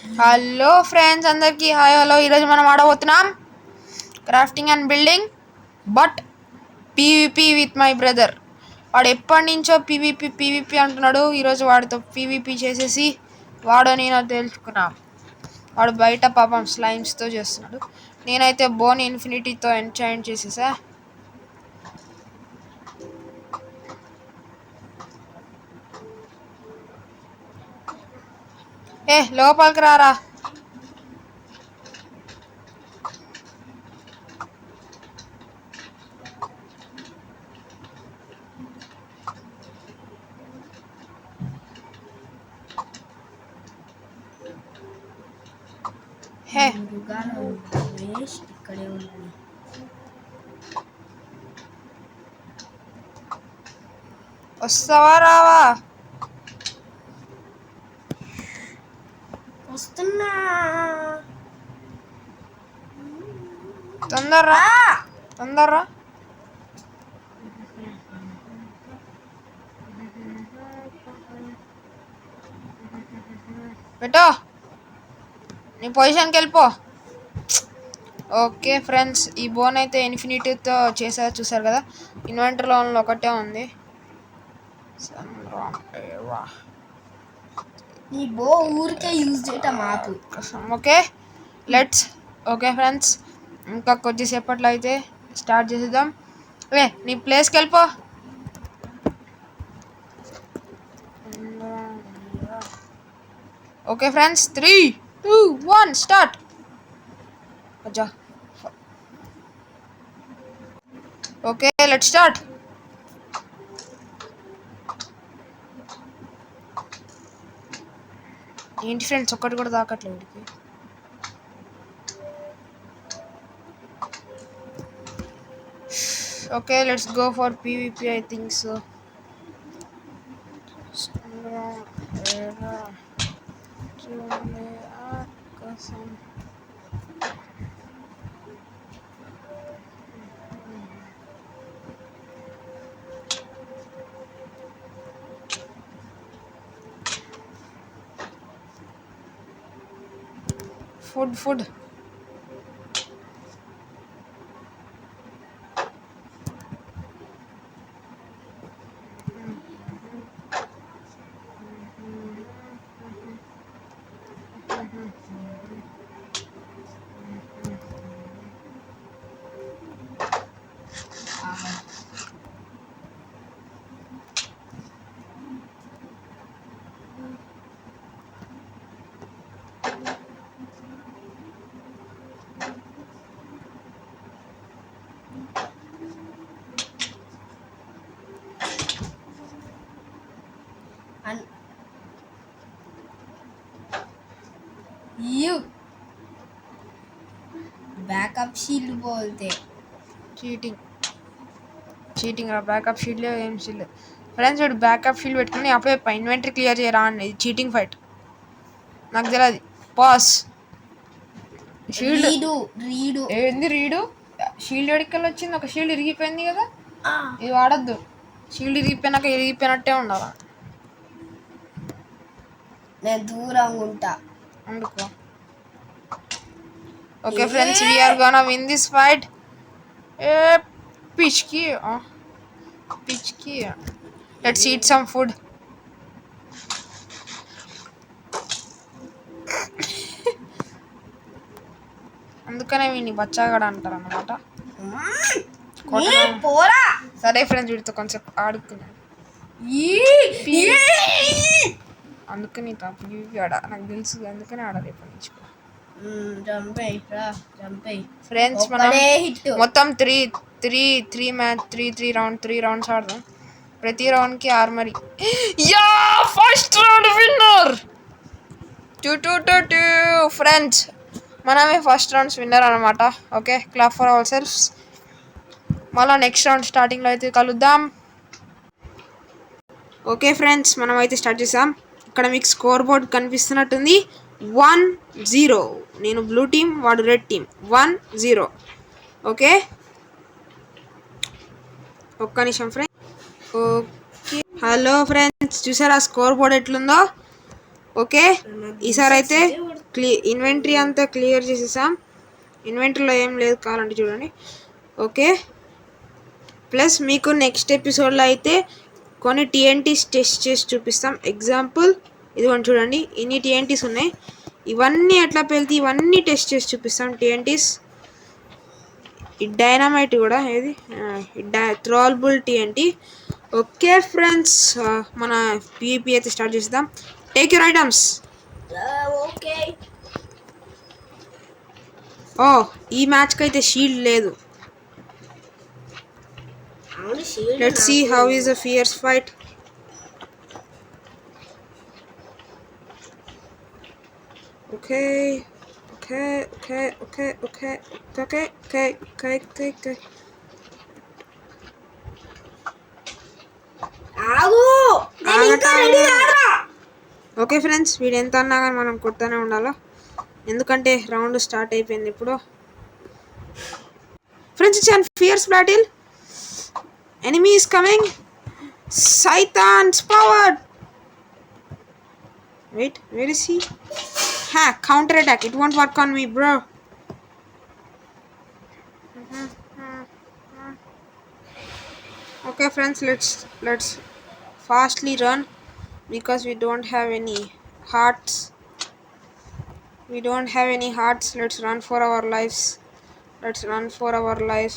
Hello friends, అందరికీ hi. Hello, ఈరోజు మనం ఆడబోతున్నాం crafting and building but PVP with my brother. వాడు ఎప్పటి నుంచో పీవీపీ అంటున్నాడు. ఈరోజు వాడితో పీవీపీ చేసేసి వాడు నేను తెలుసుకున్నాం. వాడు బయట పాపం స్లైమ్స్తో చేస్తున్నాడు. నేనైతే బోన్ ఇన్ఫినిటీతో ఎంచాయింట్ చేసేసా. లోపలికి రారా. ఇక్కడే ఉంది. వస్తావా రావా? వస్తున్నా. తొందరరా తొందరరా. పెట్టో, నీ పొజిషన్కి వెళ్ళిపో. ఓకే ఫ్రెండ్స్, ఈ బోన్ అయితే ఇన్ఫినిటీతో చేసా, చూసారు కదా. ఇన్వెంటర్లో ఒకటే ఉంది. నీ బో ఊరికే యూజ్ చేయటం ఆపు. Okay let's. ఓకే ఫ్రెండ్స్, ఇంకా కొద్దిసేపట్లో అయితే స్టార్ట్ చేసేద్దాం. నీ ప్లేస్కి వెళ్ళిపో. Okay friends, 3, 2, 1 start. అచ్చా, ఓకే లెట్స్ స్టార్ట్. ఏంటి ఫ్రెండ్స్, ఒక్కటి కూడా తాకట్లేదు. Okay let's go for PVP. I think so. Food backup shield बोलते. చీటింగ్ రా. బ్యాకప్ షీల్డ్ లేదు, ఏం షీల్డ్ లేదు ఫ్రెండ్స్. వీడు బ్యాకప్ షీల్డ్ పెట్టుకుని అప్పుడే ఇన్వెంటరీ క్లియర్ చేయరా అని. ఇది చీటింగ్ ఫైట్, నాకు తెలియదు. పాస్. షీల్డ్ ఏంది రీడు? షీల్డ్ ఎడికల్ వచ్చింది. ఒక షీల్డ్ ఇరిగిపోయింది కదా, ఇది వాడద్దు. షీల్డ్ ఇరిగిపోయినాక ఇరిగిపోయినట్టే ఉండాలి. నేను దూరంగా ఉంటా అందుకో. Okay friends, we are gonna win this fight. పిచ్కి let's eat some food. అందుకనే వీడిని బచ్చాగాడు అంటారు అన్నమాట. సరే ఫ్రెండ్స్, వీడితో కొంచెం ఆడుకున్నాను. అందుకని ఆడ నాకు తెలుసు, అందుకనే ఆడాలి ఎప్పటి నుంచి. ఫ్రెండ్స్, మనం మొత్తం 3 రౌండ్స్ ఆడదాం. ప్రతి రౌండ్ కి armoury. First round winner. 2 friends, మనమే ఫస్ట్ రౌండ్స్ విన్నర్ అనమాట. Okay, clap for our selfs. మళ్ళీ నెక్స్ట్ రౌండ్ స్టార్టింగ్లో అయితే కలుద్దాం. ఓకే ఫ్రెండ్స్, మనం అయితే స్టార్ట్ చేసాం. ఇక్కడ మీకు స్కోర్ బోర్డ్ కనిపిస్తున్నట్టుంది. 1-0. నేను బ్లూ టీమ్, వాడు రెడ్ టీమ్. 1-0. ఓకే, ఒక్క నిమిషం ఫ్రెండ్స్. ఓకే, హలో ఫ్రెండ్స్, చూసారా స్కోర్ బోర్డ్ ఎట్లుందో? ఓకే, ఈసారి అయితే ఇన్వెంటరీ అంతా క్లియర్ చేసేసాం. ఇన్వెంటరీలో ఏం లేదు, కావాలంటే చూడండి. ఓకే, ప్లస్ మీకు నెక్స్ట్ ఎపిసోడ్లో అయితే కొన్ని టీఎన్టీస్ టెస్ట్ చేసి చూపిస్తాం. ఎగ్జాంపుల్ ఇదిగోండి చూడండి, ఇన్ని టీఎన్టీస్ ఉన్నాయి. ఇవన్నీ ఎట్లా పేలితే ఇవన్నీ టెస్ట్ చేసి చూపిస్తాం. టీఎన్టీస్, ఈ డైనమైట్ కూడా ఏది థ్రోల్బుల్ టీఎన్టీ. ఓకే ఫ్రెండ్స్, మన పీవీపీ అయితే స్టార్ట్ చేద్దాం. Take your items. ఓకే. ఓ, ఈ మ్యాచ్కి అయితే షీల్డ్ లేదు. Let's see how is a fierce fight. Okay. Okay friends, వీడు ఎంత అన్నా కానీ మనం కొడుతూనే ఉండాలా, ఎందుకంటే రౌండ్ స్టార్ట్ అయిపోయింది ఇప్పుడు. Friends, it's an fierce battle. Enemy is coming. Saitan's power. Wait, where is he? Ha, counter attack. It won't work on me, bro. Okay friends, let's fastly run because we don't have any hearts. Let's run for our lives. Let's run for our lives,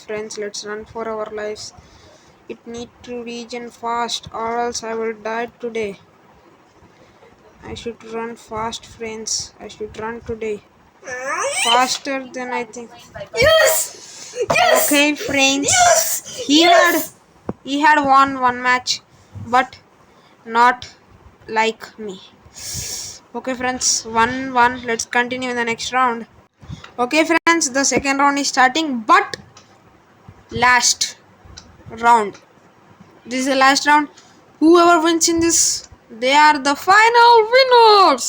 friends. Let's run for our lives. It need to regen fast or else I will die today. I should run fast, friends. I should run today. Faster than I think. Yes! Okay, friends. He had won one match, but not like me. Okay, friends. 1-1. Let's continue in the next round. Okay, friends. The second round is starting, but last round. This is the last round. Whoever wins in this, they are the final winners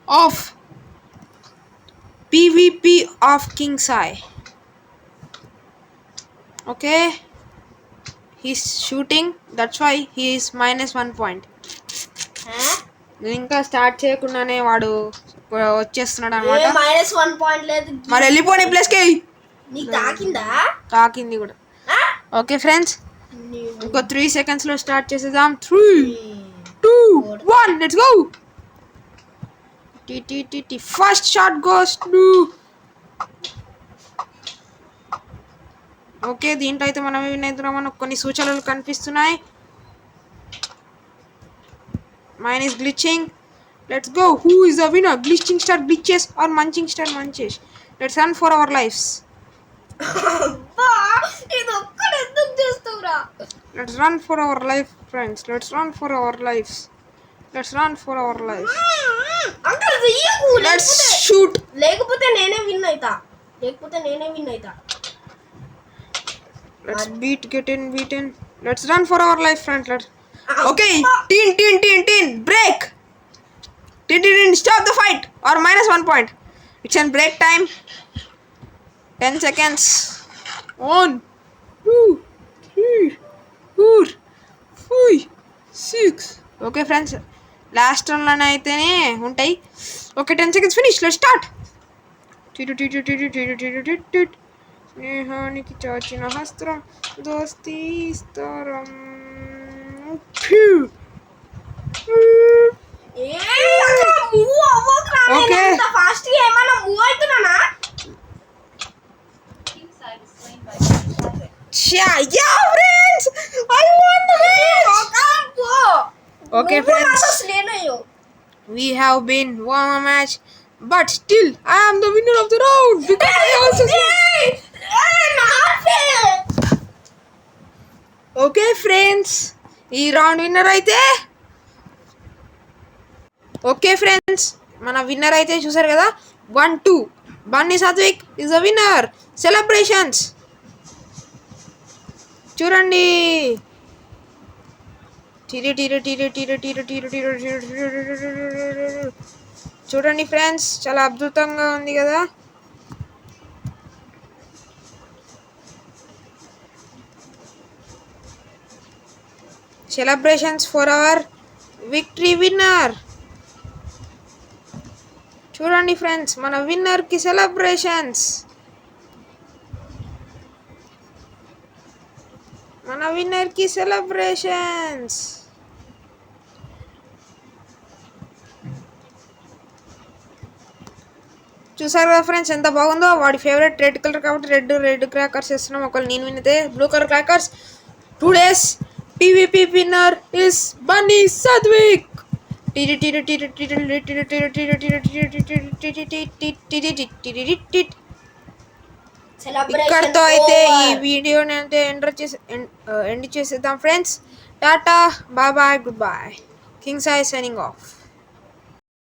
of PvP of Kingsai. Okay, he's shooting, that's why he is -1 point. ఇంకా start చేయకుండానే వాడు వచ్చేస్తున్నాడు అనమాట. -1 point లేదు, మరి వెళ్ళిపోయి ప్లేస్కి. నీకు తాకింది కూడా. ఓకే ఫ్రెండ్స్, ఇంకో 3 seconds లో స్టార్ట్ చేసేద్దాం. 3, 2, 1, let's go. First shot goes to. Okay, దీంట్లో అయితే మనం విన్ అవుతున్నామని కొన్ని సూచనలు కనిపిస్తున్నాయి. Mine is glitching. Let's go. Who is the winner? Glitching star glitches or munching star munches? Let's run for our lives. Let's run for our life, friends. Let's run for our lives. Let's shoot. లేకపోతే నేనే win అయితా. Let's beaten. Let's run for our life, friends. Okay, tin, break. Tin, stop the fight or -1 point. It's an break time. 10 seconds. 1, 2, 3, 4, 5, 6. Okay friends, last run లోనే అయితేనే ఉంటాయి. Okay, 10 seconds finish. Let's start. స్నేహానికి చాచిన హస్త్రం, దోస్తీ స్తరం. Okay, okay friends, we have been won a match, but still I am the winner of the round because I also okay friends, ఈ round winner అయితే ఓకే ఫ్రెండ్స్, మన winner అయితే చూసారు కదా, 1-2. Bunny Satvik is the winner. Celebrations చూడండి. చూడండి friends, చాలా అద్భుతంగా ఉంది కదా. Celebrations for our victory winner. చూడండి ఫ్రెండ్స్, మన విన్నర్కి సెలబ్రేషన్స్. చూసారు కదా ఫ్రెండ్స్ ఎంత బాగుందో. వాడి ఫేవరెట్ రెడ్ కలర్ కాబట్టి రెడ్ క్రాకర్స్ వేస్తున్నాం. ఒకవేళ నేను వినితే blue colour crackers. Today's PVP winner is Bunny Satvik. ఇక్కడతో అయితే ఈ వీడియోని అంటే ఎండ్ చేసేద్దాం friends. Tata, bye bye, good bye. King Sai signing of.